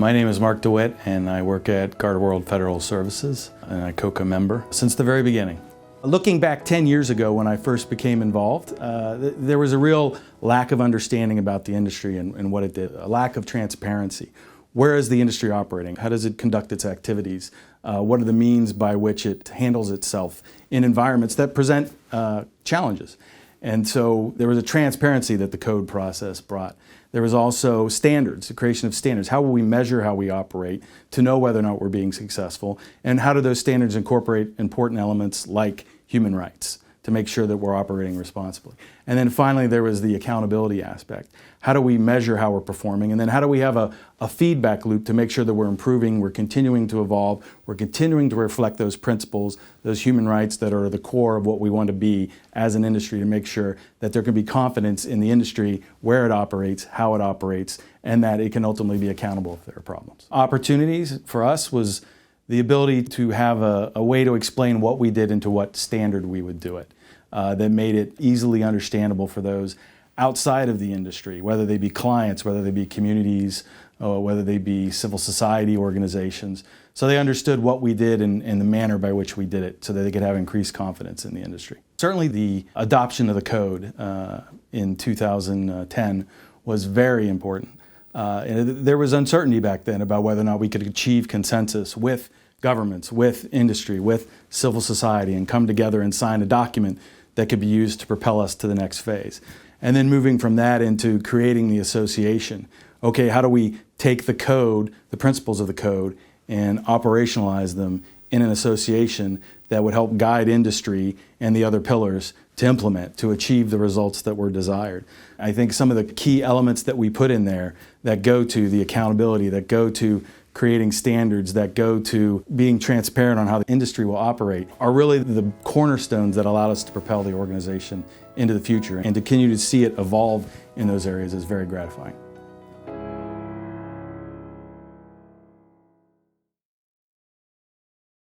My name is Mark DeWitt, and I work at GardaWorld Federal Services, an ICoCA member since the very beginning. Looking back 10 years ago when I first became involved, there was a real lack of understanding about the industry and what it did, a lack of transparency. Where is the industry operating? How does it conduct its activities? What are the means by which it handles itself in environments that present challenges? And so there was a transparency that the code process brought. There was also standards, the creation of standards. How will we measure how we operate to know whether or not we're being successful? And how do those standards incorporate important elements like human rights to make sure that we're operating responsibly? And then finally, there was the accountability aspect. How do we measure how we're performing? And then how do we have a feedback loop to make sure that we're improving, we're continuing to evolve, we're continuing to reflect those principles, those human rights that are the core of what we want to be as an industry, to make sure that there can be confidence in the industry, where it operates, how it operates, and that it can ultimately be accountable if there are problems. Opportunities for us was the ability to have a way to explain what we did and to what standard we would do it, that made it easily understandable for those outside of the industry, whether they be clients, whether they be communities, whether they be civil society organizations. So they understood what we did and the manner by which we did it so that they could have increased confidence in the industry. Certainly the adoption of the code in 2010 was very important. There was uncertainty back then about whether or not we could achieve consensus with governments, with industry, with civil society, and come together and sign a document that could be used to propel us to the next phase. And then moving from that into creating the association. Okay, how do we take the code, the principles of the code, and operationalize them in an association that would help guide industry and the other pillars to implement, to achieve the results that were desired. I think some of the key elements that we put in there that go to the accountability, that go to creating standards, that go to being transparent on how the industry will operate, are really the cornerstones that allowed us to propel the organization into the future, and to continue to see it evolve in those areas is very gratifying.